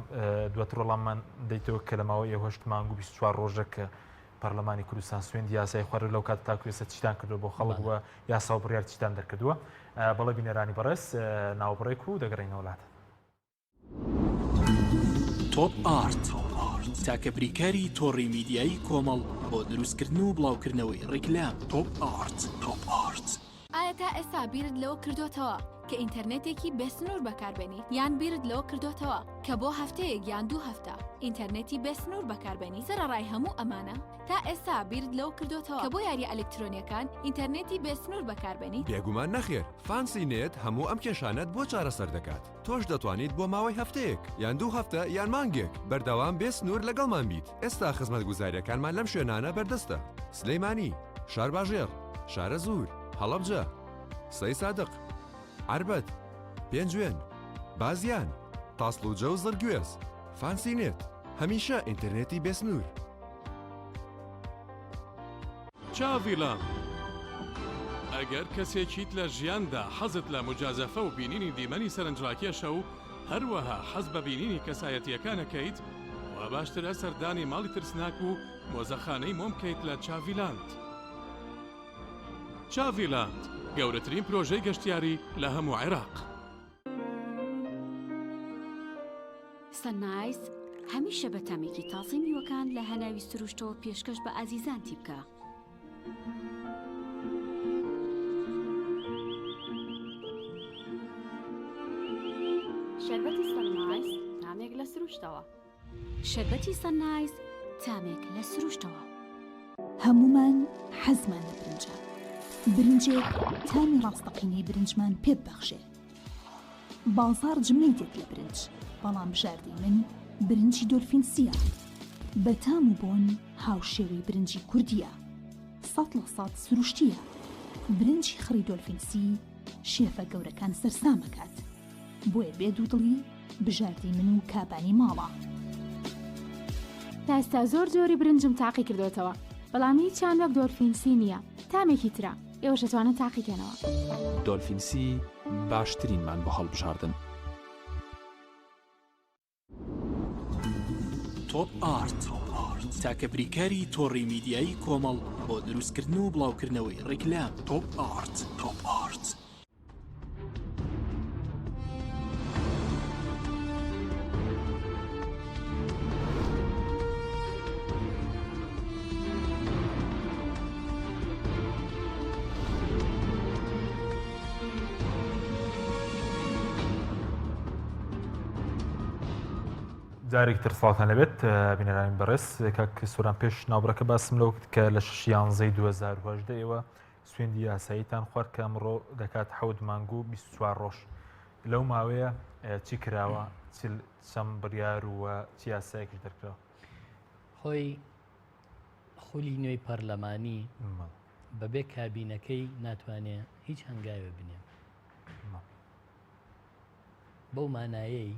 دواتر وەڵاممان دەیتەوە کە لەماوەی هەشت مانگ و 24 ڕۆژە کە پەرلەمانی کوردستان سوێندی یاسای خوارد لەو کات تاکوێسە چیتان کردو بۆ خەڵک وە یاسا و بڕیار چیتان دەرکردووە بەڵێ بینەرانی بەڕێز ناوبڕێک و دەگەڕێنەوە وڵات. تۆپ ئارت تاکە بریکاری تۆڕی میدیایی کۆمەڵ بۆ دروستکردن و بڵاوکردنەوەی ڕیکلام. تۆپ ئارت. ئایا تا ئێستا بیرت لەوە کردوتەوە کە ئینتەرنێتێکی بێسنوور بەکاربێنی یان بیرت لەوە کردوتەوە کە بۆ هەفتەیەک یان 2 هەفتە ئینتەرنێتی بێسنوور بەکاربێنی سەرڕای هەموو ئەمانە تا ئێستا بیرت لەوە کردوتەوە کە بۆ یاری ئەلکترۆنیەکان ئینتەرنێتی بێسنوور بەکاربێنی بێگومان نەخێر فانسی نێت هەموو ئەم کێشانەت بۆ چارەسەر دەکات تۆش دەتوانیت بۆ ماوەی هەفتەیەک یان 2 هەفتە یان مانگێک بەردەوام بێسنوور لەگەڵمان بیت. ئێستا خزمەتگوزاریەکانمان لەم شوێنانە بەردەستە: سلەیمانی، شارباژێر، شارە زوور، هەڵەبجە، سەی سادق، عربەت، پێنجوێن، بازیان، تاسڵوجە و زەرگوێز. فانسی نێت هەمیشە ئینتەرنێتی بێسنوور. چاڤیلان ئەگەر کەسێکیت لە ژیاندا حەزت لە مجازەفە و بینینی دیمەنی سەرنجڕاکێشە و هەروەها حەز بە بینینی کەسایەتیەکانەکەیت و باشترە سەردانی ماڵی ترسناک و مۆزەخانەی مۆم بکەیت لە چاڤیلاند. چاڤیلاند گەورەترین پرۆژەی گەشتیاری لە هەموو عێراق. سەنایس هەمیشە بە تەمێکی تازەی میوەکان لە هەناوی سروشتەوە پێشکەش بە ئازیزان تی بکە. شەربەتی سەنایس تامێک لە سروشتەوە. شەربەتی سەنایس تامێک لە سروشتەوە. هەمومان حەزمان لە برنجە. برنجێک تامی ڕاستەقینەی برنجمان پێ ببەخشێ. بازار جملەی دێت لە برنج، بەڵام بژاردەی من برنجی دۆلفینسیە. بە تام و بۆن هاوشێوەی برنجی کوردیە. 100% سروشتیە. برنجی خڕی دۆلفینسی شێفە گەورەکان سەرسامەکات. بۆیە بێدوودڵی بژاردەی من و کابانی ماڵە. تا ئێستا زۆر جۆری برنجم تاقی کردوتەوە، بەڵام هیچیان وەک دۆلفینسی نییە. تامێکی ترە ئێوەش دەتوانن تاقیکەنەوە. دۆلفینسی باشترینمان بۆ هەڵبژاردن. تۆپ ئارت تاکە بریکاری تۆڕی میدیایی کۆمەڵ بۆ دروستکردن و بڵاوکردنەوەی ڕیکلام. تۆپ ئارت. جارێکتر ساڵتان لەبێت بینەرانی بەڕێز کاک سووران پێش ناوبڕەکە باسم لەو کە لە 6 2010 ئێوە سوێندی یاساییتان خوارد کە ئەمڕۆ دەکات 7 مانگ و 24 ڕۆژ. لەو ماوەیە چی کراوە؟ چەند بڕیار و چی یاسایەکیش دەرکراوە؟ خۆی خولی نوێی پەرلەمانی بەبێ کابینەکەی ناتوانێت هیچ هەنگاوێ بنێم. بەو مانایەی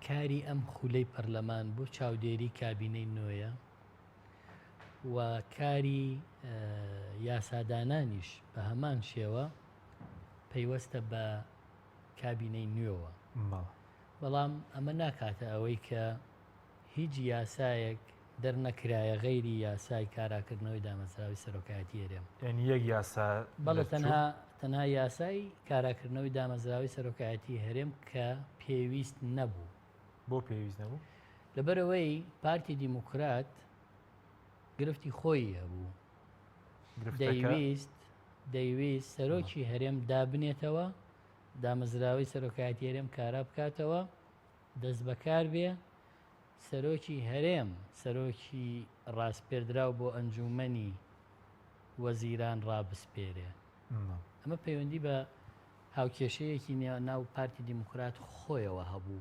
کاری ئەم خولەی پەرلەمان بۆ چاودێری کابینەی نوێیە و کاری یاسادانانیش بە هەمان شێوە پەیوەستە بە کابینەی نوێەوە. بەڵام ئەمە ناکاتە ئەوەی کە هیچ یاسایەک دەرنەکرایە غەیری یاسای کاراکردنەوەی دامەزراوی سەرۆکایەتی هەرێم. یەک یاسا بەڵێ تەنها یاسای کاراکردنەوەی دامەزراوی سەرۆکایەتی هەرێم کە پێویست نەبوو. بۆ پێویست نەبوو؟ لەبەرەوەی پارتی دیموکرات گرفتی خۆی هەبوو، دەیویست سەرۆکی هەرێم دابنێتەوە، دامەزراوی سەرۆکایەتی هەرێم کارا بکاتەوە، دەست بەکار بێ، سەرۆکی هەرێم سەرۆکی ڕاستپێردراو بۆ ئەنجومەنی وەزیران ڕابسپێرێ. ئەمە پەیوەندی بە هاوکێشەیەکی ناو پارتی دیموکرات خۆیەوە هەبوو.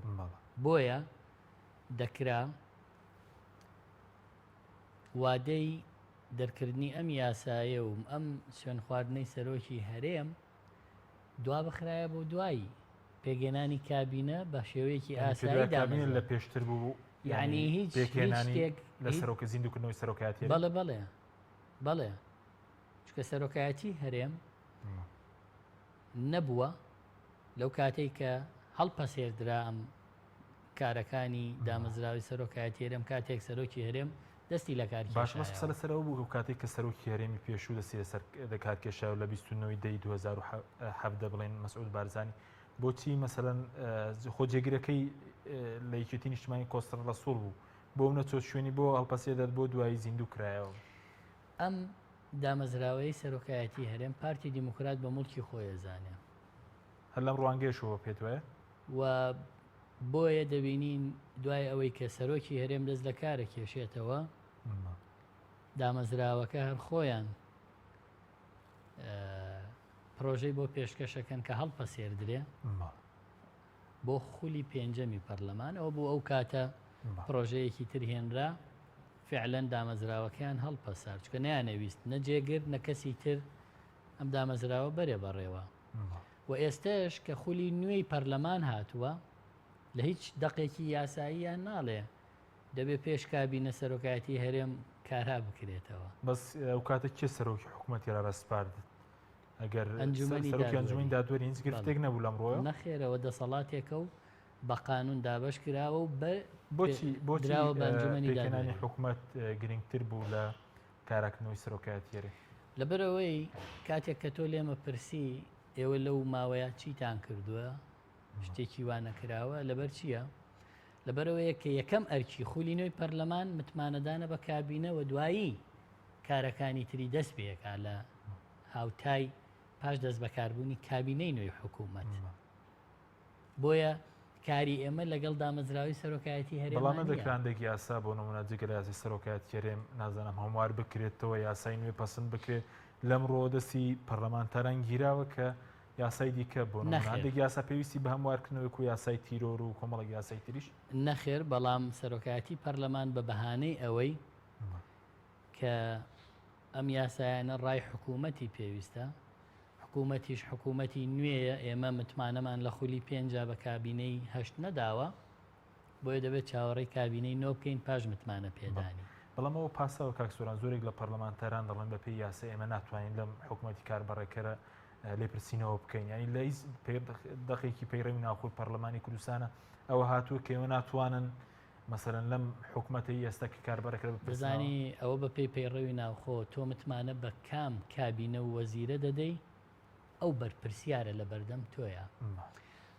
بۆیە دەکرا وادەی دەرکردنی ئەم یاسایە و ئەم سوێن خواردنەی سەرۆکی هەرێم دوا بخرایە بۆ دوایی پێگەێنانی کابینە بە شێوەیەکی ئاسایی کابینە لە پێشتر بوو، یعنی هیچ شتێک لە سەرۆکە زیندوکردنەوەی سەرۆکایەتی. بەڵێ چکە سەرۆکایەتی هەرێم نەبووە لەو کاتێک کە هەڵپەسێردرا ئەم کارەکانی دامەزراوی سەرۆکایەتی هەرێم کاتێک سەرۆکی هەرێم دەستی لە کار باش سەرەوە بوو کاتێک کە سەرۆکی هەرێمی پێشوو دەستی لەسەر دەکات کێشاو لە 29 دەی 2017 بڵێن مەسعود بارزانی بۆچی مەسەلەن خۆ جێگیرەکەی لە یەکێتی نیشتیمانی کۆستەر ڕەسوڵ بوو بۆ نەچۆ شوێنی بۆ هەڵپەسێدات بۆ دوایی زیندوو کرایەوە. ئەم دامەزراوەی سەرۆکایەتی هەرێم پارتی دیموکرات بە موڵکی خۆی زانێ هەر لەم ڕوانگەیشەوە پێت وایە و بۆیە دەبینین دوای ئەوەی کە سەرۆکی هەرێم دەست لە کارە کێشێتەوە دامەزراوەکە هەر خۆیان پرۆژەی بۆ پێشکەشەکەن کە هەڵپەسێردرێ بۆ خولی پێنجەمی پەرلەمان ئەوە بوو ئەو کاتە پرۆژەیەکی تر هێنرا فعلەن دامەزراوەکەیان هەڵپەسار چکە نیانەویست نەجێگرت نە کەسی تر ئەم دامەزراوە بەرێ بەڕێوە و ئێستش کە خولی نوێی پەرلەمان هاتووە لە هیچ دەقێکی یاساییان ناڵێ دەبێت پێش کابینە سەرۆکایەتی هەرێم کارا بکرێتەوە. بەس ئەو کاتە کێ سەرۆکی حکوومەتی ڕاستپارد ئەگەر ئەنجومەنی دادوەری هیچ گرفتێک نەبوو لەمڕۆیە نەخێرەوە دەسەڵاتێکە و بە قانون دابش کراوە و بۆچی پێکەنانی حکوومەت گرنگتر بوو لە کاراکردنەوەی سەرۆکایەتی هەرێم؟ لەبەرەوەی کاتێک کە تۆ لێمە پرسی ئێوە لەو ماوەیە چیتان کردووە شتێکی وانەکراوە لەبەر چییە؟ لەبەرەوەیە کە یەکەم ئەرکی خولی نوێی پەرلەمان متمانەدانە بە کابینە و دوایی کارەکانی تری دەست پێکا لە هاوتای پاش دەست بەکاربوونی کابینەی نوێی حکوومەت. بۆیە کاری ئێمە لەگەڵ دامەزراوی سەرۆکایەتی هەرێم بەڵامە دەکراندێک یاسا بۆ نمونە جگەل یاسی سەرۆکایەتی هەرێم نازانم هەموار بکرێتەوە یاسای نوێ پەسەند بکرێت لەمڕۆ دەستی پەرلەمانتاران گیراوە کە یاسای دیکە بۆ هەندێک یاسا پێویستی بە هەموارکردنەوەی و یاسای تیرۆر و کۆمەڵک یاسای تریش نەخێر بەڵام سەرۆکایەتی پەرلەمان بە بەهانەی ئەوەی کە ئەم یاسایانە ڕای حکوومەتی پێویستە حکوومەتیش حکوومەتی نوێیە ئێمە متمانەمان لە خولی پێنجا بە کابینەی هەشت نەداوە بۆیە دەبێت چاوەڕێی کابینەی نۆ بکەین پاش متمانە پێدانی. بەڵام ئەوە پاساوە کاکسۆران زۆرێک لە پەرلەمانتاران دەڵێن بە پێی یاسا ئێمە ناتوانین لەم حکوومەتی کاربڕێکەرە لێپرسینەوە بکەین ینی لە دەقێکی پەیڕەوی ناوخۆی پەرلەمانی کوردستانە ئەوە هاتووە کە ئێوە ناتوانن مەسەرەن لەم حکوومەتی ئێستا کە کاربڕێکەکە بزانی ئەوە بە پێی پەیڕەوی ناوخۆ تۆ متمانە بە کام کابینە و وەزیرە دەدەی ئەو بەرپرسیارە لە بەردەم تۆیە.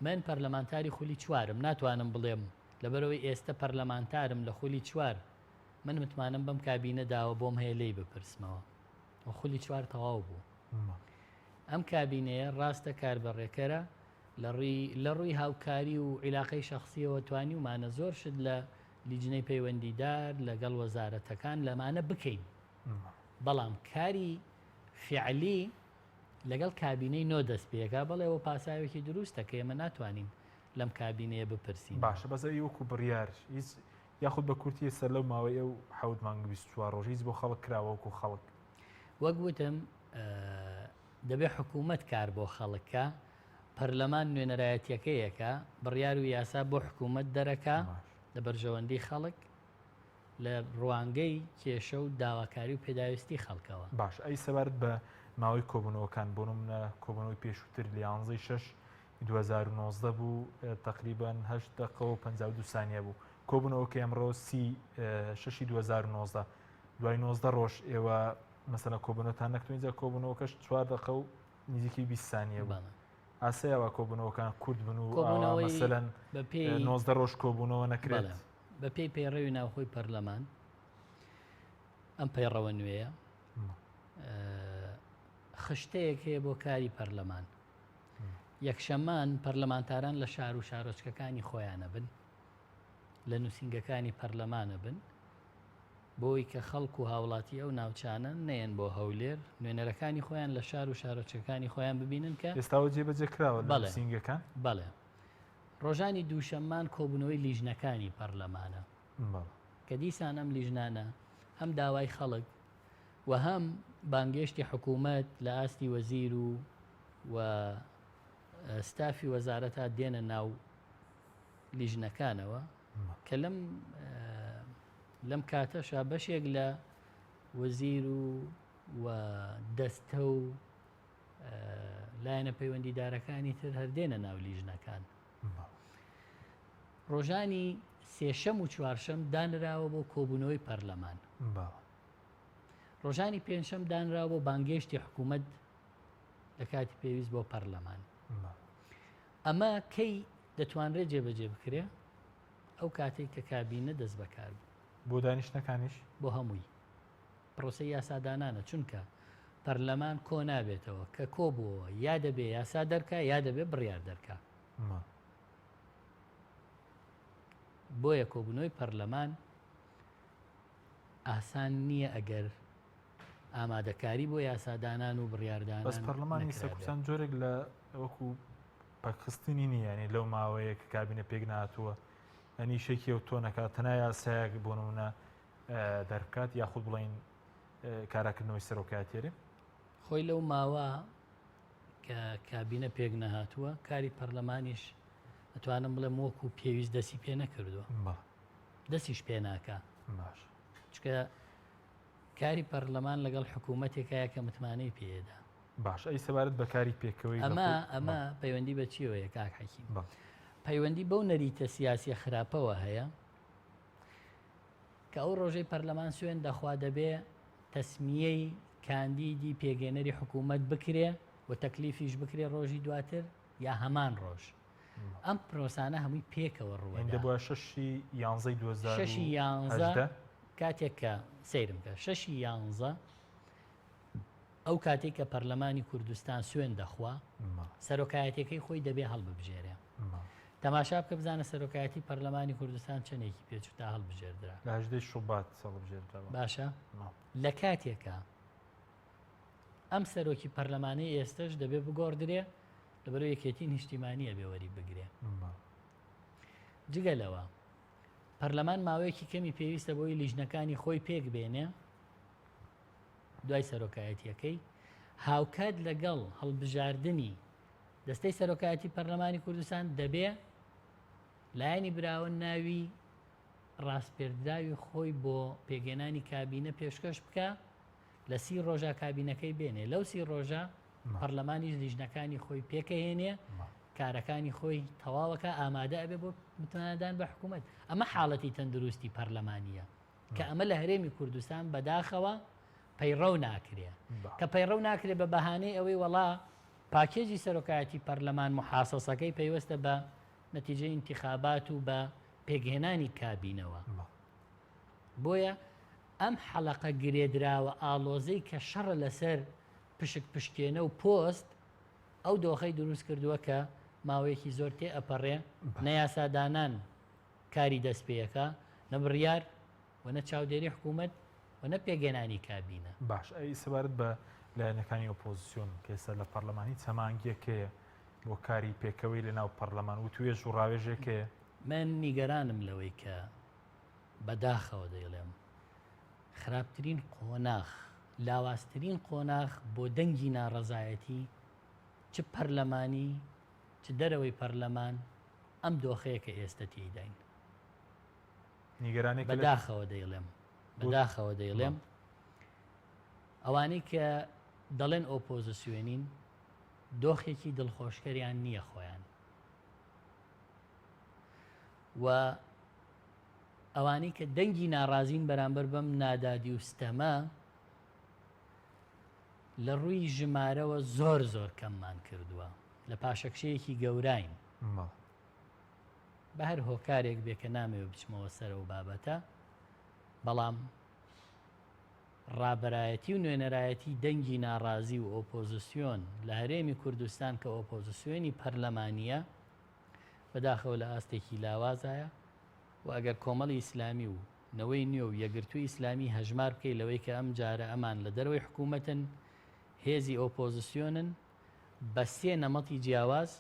من پەرلەمانتاری خولی چوارم ناتوانم بڵێم لەبەرەوەی ئێستا پەرلەمانتارم لە خولی چوار من متمانم بەم کابینە داوە بۆم هەیە لی بپرسمەوە و خولی چوار تەواو بوو. ئەم کابینەیە ڕاستە کاربڕێکەرە لە ڕووی هاوکاری و عیلاقەی شخصیەوە توانی ومانە زۆر شت لە لیجنەی پەیوەندیدار لەگەڵ وەزارەتەکان لەمانە بکەین بەڵام کاری فعلی لەگەڵ کابینەی نۆ دەست پێکا بەڵێەوە پاساوێکی دروستە کە ئێمە ناتوانین لەم کابینەیە بپرسین. باشە بەزەوی وەکو بڕیار یاخود بە کورتی سەر لەو ماوەی ئەو حەوت مانگ 24 ڕۆژ هیچ بۆ خەڵک کراوەکو خەڵک وەک وتم دەبێ حکوومەت کار بۆ خەڵکە پەرلەمان نوێنەرایەتیەکەیەکە بڕیار و یاسا بۆ حکوومەت دەرەکە لە بەرژەوەندی خەڵک لە ڕوانگەی کێشە و داواکاری و پێداویستی خەڵکەوە. باش ئەی سەبارەت بە ماوەی کۆبوونەوەکان بۆ نمونە کۆبوونەوەی پێشووتر لە 11 2019 بوو تقریبان 8 دقیقە و 52 سانیە بوو. کۆبوونەوەکە ئەمڕۆ 6 2019 دوای 19 ڕۆژ ئێوە مەسەلەن کۆبوونەوەتان نەکردوینجا کۆبوونەوەکەش 4 دقیقە و نزیکی 20 سانیە بوو. ئاسەیەوە کۆبوونەوەکان کورد بن و مەسەلەن 19 ڕۆژ کۆبوونەوە نەکرێت. بە پێی پەیڕەوی ناوخۆی پەرلەمان ئەم پەیڕەوە نوێیە خشتەیەک هەیە بۆ کاری پەرلەمان. یەکشەممان پەرلەمانتاران لە شار و شارۆچکەکانی خۆیانە بن لە نووسنگەکانی پەرلەمانە بن بۆی کە خەڵک و هاوڵاتی ئەو ناوچانە نەیەن بۆ هەولێر نوێنەرەکانی خۆیان لە شار و شارۆچەکانی خۆیان ببینن کە ئێستاوە جێبەجێکراوە لە نووسنگەکان. بەڵێ ڕۆژانی دووشەممان کۆبوونەوەی لیژنەکانی پەرلەمانە کە دیسان ئەم لیژنانە هەم داوای خەڵک و هەم بانگێشتی حکوومەت لە ئاستی وەزیر و ستافی وەزارەتە دێنە ناو لیژنەکانەوە کە لەم کاتەشا بەشێک لە وەزیر و دەستە و لایەنە پەیوەندیدارەکانی تر هەردێنە ناو لیژنەکان. ڕۆژانی سێشەم و چوارشەم دانراوە بۆ کۆبوونەوەی پەرلەمان. ڕۆژانی پێنجشەم دانراوە بۆ بانگێشتی حکوومەت لە کاتی پێویست بۆ پەرلەمان. ئەمە کەی دەتوانرێت جێبەجێ بکرێ ئەو کاتێک کە کابینە دەست بەکار بۆ دانیشتەکانیش بۆ هەمووی پرۆسەی یاسادانانە چونکە پەرلەمان کۆ نابێتەوە کە کۆ بووەوە یا دەبێ یاسا دەرکا یا دەبێ بڕیار دەرکا. بۆیە کۆبوونەوەی پەرلەمان ئاسان نییە ئەگەر ئامادەکاری بۆ یاسادانان و بڕیاردانان بەس پەرلەمانی سەرکوتان جۆرێک لە وەکو پەکخستنی نییە لەو ماوەیە کە کابینە پێک نهاتووە ئەنی شێکی ئەو تۆ نەکات تەنها یاسایەک بۆ نمونە دەرکات یاخود بڵین کاراکردنەوەی سەرۆکاتێرە خۆی لەو ماوە کە کابینە پێک نەهاتووە کاری پەرلەمانیش ئەتوانم بڵێم وەکو پێویست دەستی پێ نەکردووە دەستیش پێ ناکە باش چکە کاری پەرلەمان لەگەڵ حکوومەتێکایە کە متمانەی پێدا. باش ئەی سەبارەت بە کاری پێکەوەی ئەمە پەیوەندی بە چیەوەیە کاک حەکیم پەیوەندی بەو نەریتە سیاسی خراپەوە هەیە کە ئەو ڕۆژەی پەرلەمان سوێن دەخوا دەبێ تەسمیەی کاندیدی پێگەێنەری حکوومەت بکرێ و تەکلیفیش بکرێ ڕۆژی دواتر یا هەمان ڕۆژ. ئەم پرۆسانە هەمووی پێکەوە ڕووەدا بووە 6/11 کاتێک کە سەیرم کە 6/11 ئەو کاتێک کە پەرلەمانی کوردستان سوێن دەخوا سەرۆکایەتەکەی خۆی دەبێ هەڵببژێرێ. تەماشا بکە بزانە سەرۆکایەتی پەرلەمانی کوردستان چەندێکی پێچووتا هەڵبژێردرا لە 18 شوبات هەڵبژێردرا. باشە لە کاتێکە ئەم سەرۆکی پەرلەمانی ئێستش دەبێ بگۆڕدرێ لەبەرەوە یەکێتی نیشتیمانیە بێوەری بگرێ. جگەلەوە پەرلەمان ماوەیەکی کەمی پێویستە بۆی لیژنەکانی خۆی پێک بێنێ دوای سەرۆکایەتیەکەی هاوکات لەگەڵ هەڵبژاردننی دەستەی سەرۆکایەتی پەرلەمانی کوردستان دەبێ لایەنی براون ناوی ڕاستپێردراوی خۆی بۆ پێگەێنانی کابینە پێشکەش بکە لە 30 ڕۆژە کابینەکەی بێنێ لەو 30 ڕۆژە پەرلەمانیش لیژنەکانی خۆی پێکەهێنێ کارەکانی خۆی تەواوەکە ئامادە ئەبێ بۆ متمانەدان بە حکوومەت. ئەمە حاڵەتی تەندروستی پەرلەمانیە کە ئەمە لە هەرێمی کوردستان بەداخەوە پەیڕەو ناکرێ کە پەیڕەو ناکرێ بە بەهانەی ئەوەی وەڵا پاکێجی سەرۆکایەتی پەرلەمان محاسەسەکەی پێیوەستە بە نەتیجەی انتخابات و بە پێگهێنانی کابینەوە. بۆیە ئەم حەڵەقە گرێدراوە ئاڵۆزەی کە شەڕە لەسەر پشک پشتێنە و پۆست ئەو دۆخەی دروست کردووە کە ماوەیەکی زۆر تێ ئەپەڕێ نەیاسادانان کاری دەست پێیەکە نەبڕیار و نە چاودێری حکوومەت و نە پێگەێنانی کابینە. باش ئەی سەبارەت بە لایەنەکانی ئۆپۆزیسیۆن کێسە لە پەرلەمانی چەمانگیەکەیە بۆ کاری پێکەوەی لە ناو پەرلەمان و توێژ و ڕاوێژێکەیە من نیگەرانم لەوەی کە بەداخەوە دەیڵێم خراپترین قۆناغ لاوازترین قۆناغ بۆ دەنگی ناڕەزایەتی چ پەرلەمانی چ دەرەوەی پەرلەمان ئەم دۆخەیە کە ئێستا تێداین نیگەرانی بەداخەوە دەیڵێم ئەوانەی کە دەڵێن ئۆپۆزیسیۆنین دۆخێکی دڵخۆشکەریان نییە خۆیان و ئەوانەی کە دەنگی ناڕازین بەرامبەر بەم نادادی و ستەمە لە ڕووی ژمارەوە زۆر زۆر کەممان کردووە لە پاشەکشەیەکی گەوراین بە هەر هۆکارێک بێ کە نامەوێ بچمەوە سەرە و بابەتە بەڵام ڕابەرایەتی و نوێنەرایەتی دەنگی ناڕازی و ئۆپۆزیسیۆن لە هەرێمی کوردستان کە ئۆپۆزیسیۆنی پەرلەمانیە بەداخەوە لە ئاستێکی لاوازایە و ئەگەر کۆمەڵی ئیسلامی و نەوەی نیۆ و یەگرتووی ئیسلامی هەژمار بکەی لەوەی کە ئەم جارە ئەمان لە دەرەوەی حکوومەتن هێزی ئۆپۆزیسیۆنن بە سێ نەمەتی جیاواز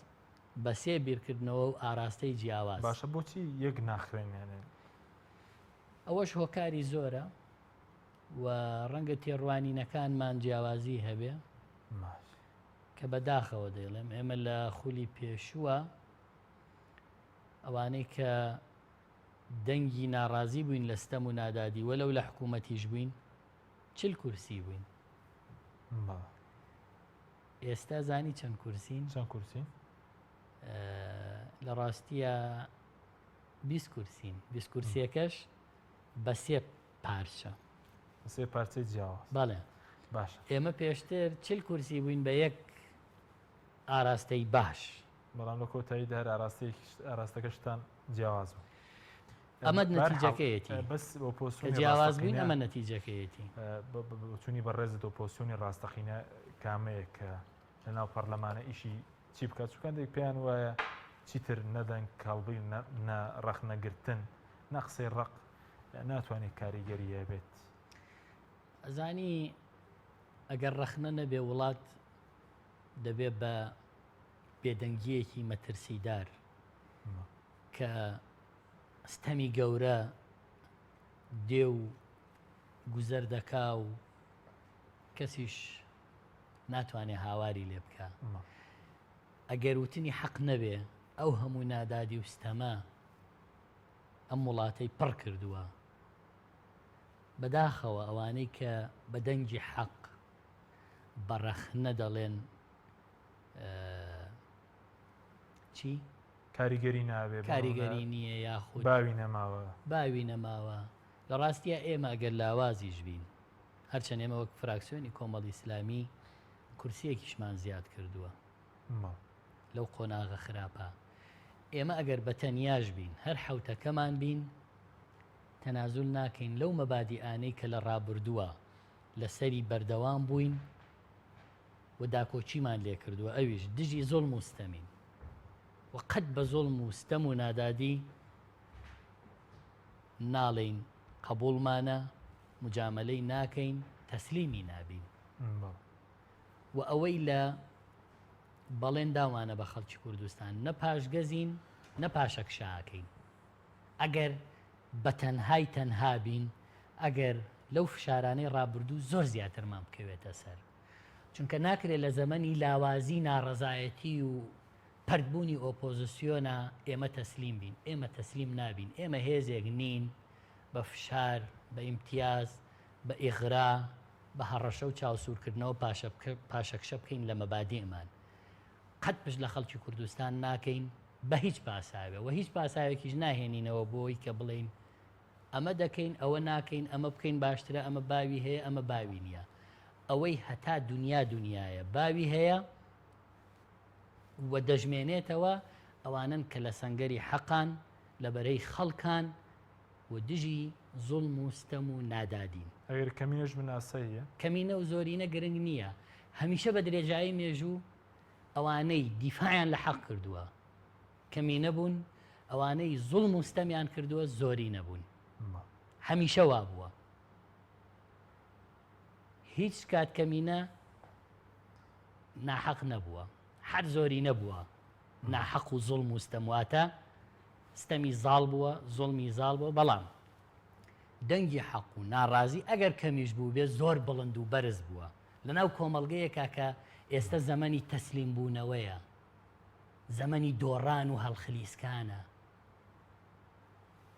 بە سێ بیرکردنەوە و ئاراستەی جیاواز باشە بۆچی یەک ناخرێنێنێ ئەوەش هۆکاری زۆرە و ڕەنگە تێڕوانینەکانمان جیاوازی هەبێ کە بەداخەوە دەیڵێم ئێمە لە خولی پێشووە ئەوانەی کە دەنگی ناڕازی بووین لە ستەم و نادادی وەلەو لە حکوومەتیش بووین 40 کورسی بووین ئێستا زانی چەند کورسین چەند کورسین لە ڕاستیە 20 کورسین 20 کورسیەکەش بە سێ پارچە سێ پارچەی جیاواز بەڵێ باش ئێمە پێشتر 40 کورسی بووین بە یەک ئاراستەی باش بەڵام لە کۆتاییدا هەر ئاراستەکەشتان جیاواز بوو ئەمە نەتیجەکەیەتی بەس کە جیاواز بووین ئەمە نەتیجەکەیەتی چوونی بەڕێزت ئۆپۆزیسیۆنی ڕاستەقینە کامەیە کە لەناو پەرلەمانە ئیشی چی بکات چووکان دێک پێیان وایە چیتر نەدەنگ کاڵبی ڕەخ نەگرتن نەقسەی ڕق ناتوانێت کاریگەریە بێت ئەزانی ئەگەر ڕەخنە نەبێ وڵات دەبێت بە بێدەنگیەکی مەترسیدار کە ستەمی گەورە دێ و گوزەر دەکا و کەسیش ناتوانێت هاواری لێ بکە ئەگەر وتنی حەق نەبێ ئەو هەموو نادادی و ستەمە ئەم وڵاتەی پڕ کردووە بەداخەوە ئەوانەی کە بە دەنگی حەق بەڕەخنە دەڵێن چی؟ کاریگەری نابێ کاریگەری نییە یاخود باوی نەماوە لە ڕاستیە ئێمە ئەگەر لاوازیش بین هەرچەند ئێمە وەک فراکسیۆنی کۆمەڵی ئیسلامی کورسیەکیشمان زیاد کردووە لەو قۆناغە خراپە ئێمە ئەگەر بە تەنیاش بین هەر حەوتەکەمان بین تەنازول ناکەین لەو مەبادیئانەی کە لە ڕابردووە لەسەری بەردەوام بووین و داکۆچیمان لێ کردووە ئەویش دژی زۆڵم و ستەمین و قەت بە زۆڵم و ستەم و نادادی ناڵین قبولمانە مجاملەی ناکەین تەسلیمی نابین و ئەوەی لە بەڵێن داوانە بە خەڵکی کوردستان نەپاشگەزین نەپاشەکشاکەین ئەگەر بە تەنهای تەنها بین ئەگەر لەو فشارانەی ڕابردوو زۆر زیاترمان بکەوێتە سەر چونکە ناکرێت لە زەمەنی لاوازی ناڕەزایەتی و پەردبوونی ئۆپۆزیسیۆنە ئێمە تەسلیم بین ئێمە تەسلیم نابین ئێمە هێزێک نین بە فشار بە ئیمتیاز بە ئیغرا بە هەڕەشە و چاوسورکردنەوە پاشەکشە بکەین لە مەبادیئمان قەت پشت لە خەڵکی کوردستان ناکەین بە هیچ پاساوێ و هیچ پاساوێکیش ناهێنینەوە بۆی کە بڵین ئەمە دەکەین ئەوە ناکەین ئەمە بکەین باشترە ئەمە باوی هەیە ئەمە باوی نییە ئەوەی هەتا دنیایە باوی هەیە و دەژمێنێتەوە ئەوانن کە لە سەنگەری حەقان لە بەرەی خەڵکان و دژی زوڵم و ستەم و نادادین ئەگەر کەمینەش بناسەیە کەمینە و زۆرینە گرنگ نییە هەمیشە بە درێژایی مێژوو ئەوانەی دیفاعیان لە حەق کردووە کەمینە بوون ئەوانەی زوڵم و ستەمیان کردووە زۆری نەبوون هەمیشە وا بووە هیچ کات کەمینە ناحەق نەبووە هەر زۆری نەبووە ناحەق و زوڵم و ستەم واتە ستەمی زاڵ بووە زوڵمی زاڵ بووە بەڵام دەنگی حەق و ناڕازی ئەگەر کەمیش بوو بێ زۆر بڵند و بەرز بووە لەناو کۆمەڵگەیەکە کە ئێستا زەمەنی تەسلیم بوونەوەیە، زەمەنی دۆڕان و هەڵخلیسکانە.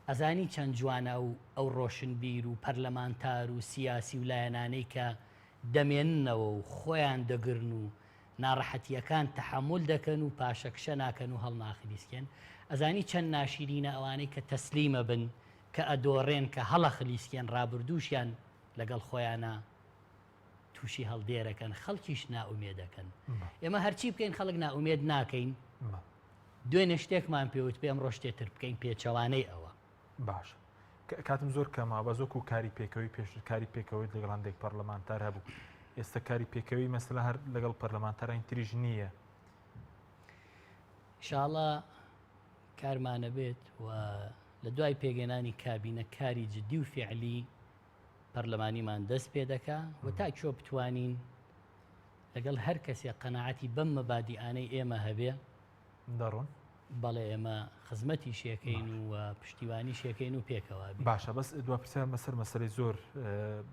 ئەزانی چەند جوانە و ئەو ڕۆشنبیر و پەرلەمانتار و سیاسی و لایەنانەی کە دەمێننەوە و خۆیان دەگرن و ناڕەحەتیەکان تەحمل دەکەن و پاشەکشە ناکەن و هەڵناخلیسکێن. ئەزانی چەند ناشیرینە ئەوانەی کە تەسلیمە بن کە ئەدۆڕێن کە هەڵە خلیسکێن ڕابردووشیان لەگەڵ خۆیانە تووشی هەڵدێرەکەن، خەڵکیش ناومێدەکەن. ئێمە هەرچی بکەین خەڵک ناومێد ناکەین، دوێنێ شتێکمان پێوت پێم ڕۆ شتێتر بکەین پێچەوانەی ئەوە. باش کاتم زۆر کەما بە زۆک و کاری پێکەوەی پێشکاری پێکەوەی لەگەڵ هەندێک پەرلەمانتار هەبوو. ئێستا کاری پێکەوەی مەسەلا هەر لەگەڵ پەرلەمانتارین تریژ نییە. ئینشاڵڵا کارمانە بێت و لە دوای پێگەێنانی کابینە کاری جدی و فعلی پەرلەمانیمان دەست پێ دەکا و تا کۆ بتوانین لەگەڵ هەر کەسێ قەناعەتی بەم مەبادیئانەی ئێمە هەبێ دەڕۆن بەڵێ ئێمە خزمەتی شێکەین و پشتیوانی شێکەین و پێکەوە باشە. بەس دو پرسیار مەسەر مەسەری زۆر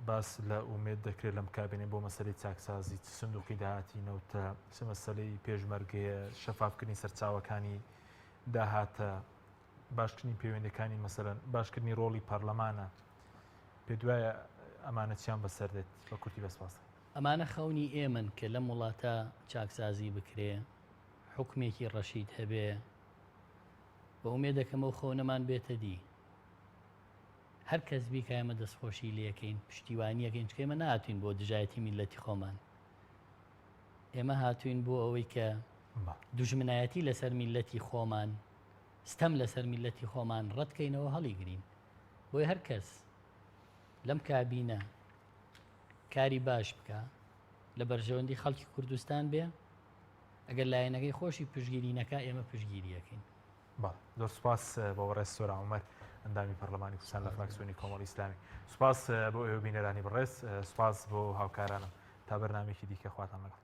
باس لە ئومێد دەکرێت لەم کابینێ بۆ مەسەری چاکسازی سندوقی داهاتینەوتە سە مەسەلەی پێشمەرگەیە شەفافکردنی سەرچاوەکانی داهاتە باشکردنی پەیوەندەکانی مەسەرەن باشکردنی ڕۆڵی پەرلەمانە پێ دوایە ئەمانە چیان بەسەر دێت بە کورتی بەسپاس. ئەمانە خەونی ئێمن کە لەم وڵاتە چاکسازی بکرێ حکمێکی ڕەشید هەبێ بە ئومێدەکەمە و خۆنەمان بێتە دی هەر کەس بیکە ئێمە دەستخۆشی لەکەین پشتیوانیەکەین چکە ئێمە نهاتوین بۆ دژایەتی میلەتی خۆمان، ئێمە هاتوین بۆ ئەوەی کە دوژمنایەتی لەسەر میلەتی خۆمان ستەم لەسەر میلەتی خۆمان ڕەتکەینەوە هەڵیگرین. بۆی هەر کەس لەم کابینە کاری باش بکە لە بەرژەوەندی خەڵکی کوردستان بێ، ئەگەر لایەنەکەی خۆشی پشتگیری نەکا ئێمە پشتگیریەکەین. زۆر سوپاس بۆ ڕێز سۆرا عومەر ئەندامی پەرلەمانی کوردستان لە فراکسیۆنی کۆمەڵی ئیسلامی. سوپاس بۆ ئێوە بینەرانی بەڕێز، سوپاس بۆ هاوکارانم تا بەرنامێکی دیکە خواتان لەگەڵ.